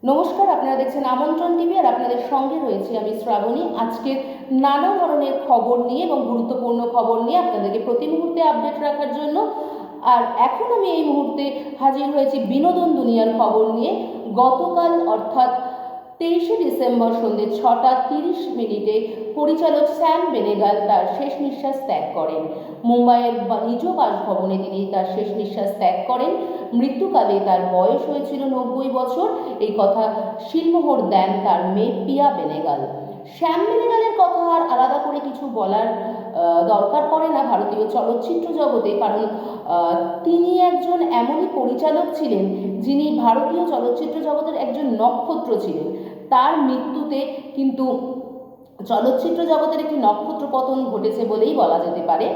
নমস্কার, আপনারা দেখছেন আমন্ত্রণ টিভি আর আপনাদের সঙ্গে রয়েছি আমি শ্রাবণী। আজকের নানা ধরনের খবর নিয়ে এবং গুরুত্বপূর্ণ খবর নিয়ে আপনাদেরকে প্রতি মুহূর্তে আপডেট রাখার জন্য। আর এখন আমি এই মুহূর্তে হাজির হয়েছি বিনোদন দুনিয়ার খবর নিয়ে। গতকাল অর্থাৎ 23শে ডিসেম্বর সন্ধ্যে 6:30 পরিচালক স্যাম বেনেগাল তার শেষ নিঃশ্বাস ত্যাগ করেন। মুম্বাইয়ের নিজ বাসভবনে তিনি তার শেষ নিঃশ্বাস ত্যাগ করেন। মৃত্যুকালে তার বয়স হয়েছিল 90 বছর। এই কথা শিলমোহর দেন তার মেয়ে পিয়া বেনেগাল। শ্যাম বেনেগালের কথা আর আলাদা করে কিছু বলার দরকার পড়ে না ভারতীয় চলচ্চিত্র জগতে, কারণ তিনি একজন এমনই পরিচালক ছিলেন যিনি ভারতীয় চলচ্চিত্র জগতের একজন নক্ষত্র ছিলেন। তার মৃত্যুতে কিন্তু চলচ্চিত্র জগতের একটি নক্ষত্র পতন ঘটেছে বলেই বলা যেতে পারে।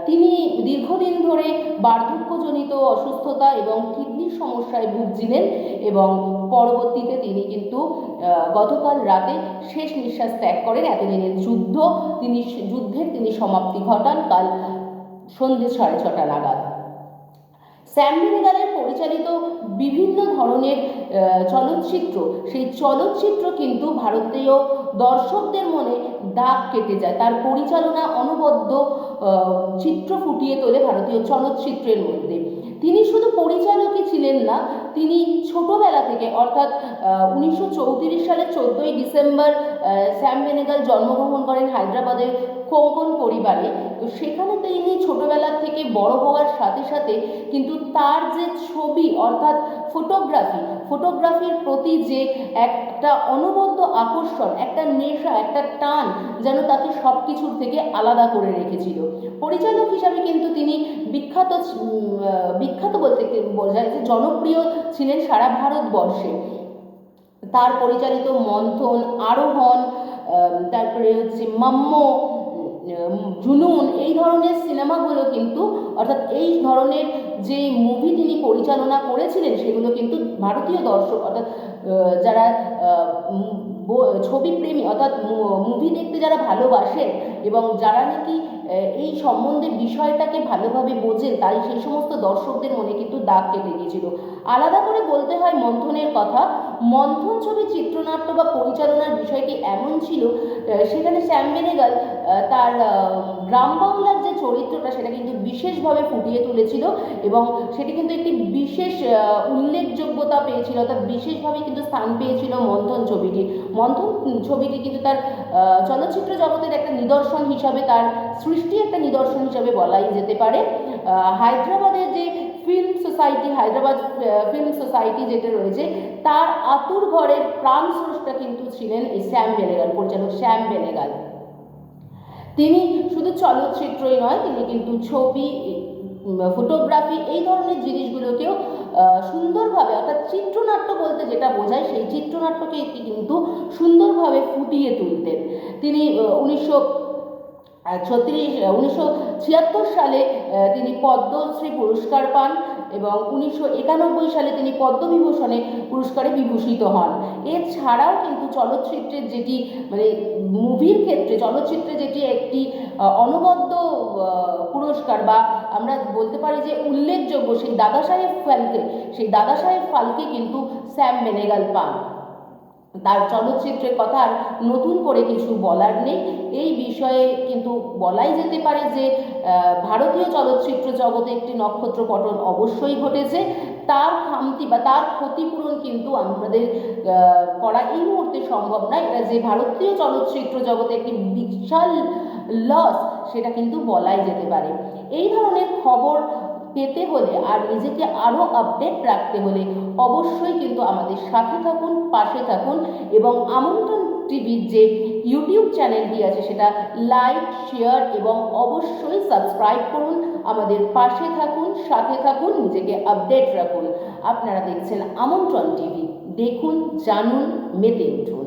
তিনি দীর্ঘদিন ধরে বার্ধক্যজনিত অসুস্থতা এবং কিডনির সমস্যায় ভুগছিলেন এবং পরবর্তীতে তিনি কিন্তু গতকাল রাতে শেষ নিঃশ্বাস ত্যাগ করেন। এতদিনের যুদ্ধের তিনি সমাপ্তি ঘটান কাল সন্ধ্যে 6:30 নাগাদ। স্যাম বেনেগালের পরিচালিত বিভিন্ন ধরনের চলচ্চিত্র, সেই চলচ্চিত্র কিন্তু ভারতীয় দর্শকদের মনে দাগ কেটে যায়। তার পরিচালনা অনবদ্য চিত্র ফুটিয়ে তোলে ভারতীয় চলচ্চিত্রের মধ্যে। তিনি শুধু পরিচালকই ছিলেন না, তিনি ছোটবেলা থেকে অর্থাৎ 1934 সালে 14ই ডিসেম্বর স্যাম বেনেগাল জন্মগ্রহণ করেন হায়দ্রাবাদের কোঙ্কন পরিবারে। তো সেখানে তিনি ছোটবেলা থেকে বড় হওয়ার সাথে সাথে কিন্তু তার যে ছবি অর্থাৎ ফটোগ্রাফির প্রতি যে একটা অনবদ্য আকর্ষণ, একটা নেশা, একটা টান যেন তাকে সব কিছুর থেকে আলাদা করে রেখেছিল। পরিচালক হিসাবে কিন্তু তিনি বিখ্যাত বলতে বোঝায় যে জনপ্রিয় ছিলেন সারা ভারতবর্ষে। তার পরিচালিত মন্থন, আরোহণ, তারপরে হচ্ছে মাম্ম, জুনুন, এই ধরনের সিনেমাগুলো কিন্তু অর্থাৎ এই ধরনের যে মুভি তিনি পরিচালনা করেছিলেন সেগুলো কিন্তু ভারতীয় দর্শক অর্থাৎ যারা ছবি প্রেমী অর্থাৎ মুভি দেখতে যারা ভালোবাসেন এবং যারা নাকি এই সম্বন্ধে বিষয়টাকে ভালোভাবে বোঝেন, তাই সেই সমস্ত দর্শকদের মনে কিন্তু দাগ কেটে গিয়েছিল। আলাদা করে বলতে হয় মন্থনের কথা। মন্থন ছবির চিত্রনাট্য বা পরিচালনার বিষয়টি এমন ছিল, সেখানে স্যাম বেনেগাল তার গ্রাম বাংলার যে চরিত্রটা সেটা কিন্তু বিশেষভাবে ফুটিয়ে তুলেছিল এবং সেটি কিন্তু একটি বিশেষ উল্লেখযোগ্যতা পেয়েছিল, অর্থাৎ বিশেষভাবে কিন্তু স্থান পেয়েছিল মন্থন ছবিটি। মন্থন ছবিটি কিন্তু তার চলচ্চিত্র জগতের একটা নিদর্শন হিসাবে, তার সৃষ্টি একটা নিদর্শন হিসাবে বলাই যেতে পারে। হায়দ্রাবাদের যে হায়দ্রাবাদ ফিল্ম সোসাইটি যেটা রয়েছে, তার আতুর ঘরের প্রাণ স্রষ্টা কিন্তু ছিলেন এই স্যাম বেনেগাল, পরিচালক স্যাম বেনেগাল। তিনি শুধু চলচ্চিত্রই নয়, তিনি কিন্তু ছবি, ফটোগ্রাফি, এই ধরনের জিনিসগুলোকেও সুন্দরভাবে অর্থাৎ চিত্রনাট্য বলতে যেটা বোঝায় সেই চিত্রনাট্যকে কিন্তু সুন্দরভাবে ফুটিয়ে তুলতেন। তিনি 1976 সালে তিনি পদ্মশ্রী পুরস্কার পান এবং 1991 সালে তিনি পদ্মবিভূষণে পুরস্কারে বিভূষিত হন। এছাড়াও কিন্তু চলচ্চিত্রের যেটি মানে মুভির ক্ষেত্রে চলচ্চিত্রে যেটি একটি অনবদ্য পুরস্কার বা আমরা বলতে পারি যে উল্লেখযোগ্য সেই দাদা সাহেব ফালকে কিন্তু স্যাম বেনেগাল পান। তার চলচ্চিত্রের কথা আর নতুন করে কিছু বলার নেই। এই বিষয়ে কিন্তু বলাই যেতে পারে যে ভারতীয় চলচ্চিত্র জগতে একটি নক্ষত্র পতন অবশ্যই ঘটেছে। তার খামতি বা তার ক্ষতিপূরণ কিন্তু আমাদের করা এই মুহূর্তে সম্ভব নয়। এটা যে ভারতীয় চলচ্চিত্র জগতে একটি বিশাল লস, সেটা কিন্তু বলাই যেতে পারে। এই ধরনের খবর পেতে হলে আর নিজেকে আরও আপডেট রাখতে হলে অবশ্যই কিন্তু আমাদের সাথে থাকুন, পাশে থাকুন এবং আমন্ত্রণ টিভির যে ইউটিউব চ্যানেলটি আছে সেটা লাইক, শেয়ার এবং অবশ্যই সাবস্ক্রাইব করুন। আমাদের পাশে থাকুন, সাথে থাকুন, নিজেকে আপডেট রাখুন। আপনারা দেখছেন আমন্ত্রণ টিভি। দেখুন, জানুন, মেতে উঠুন।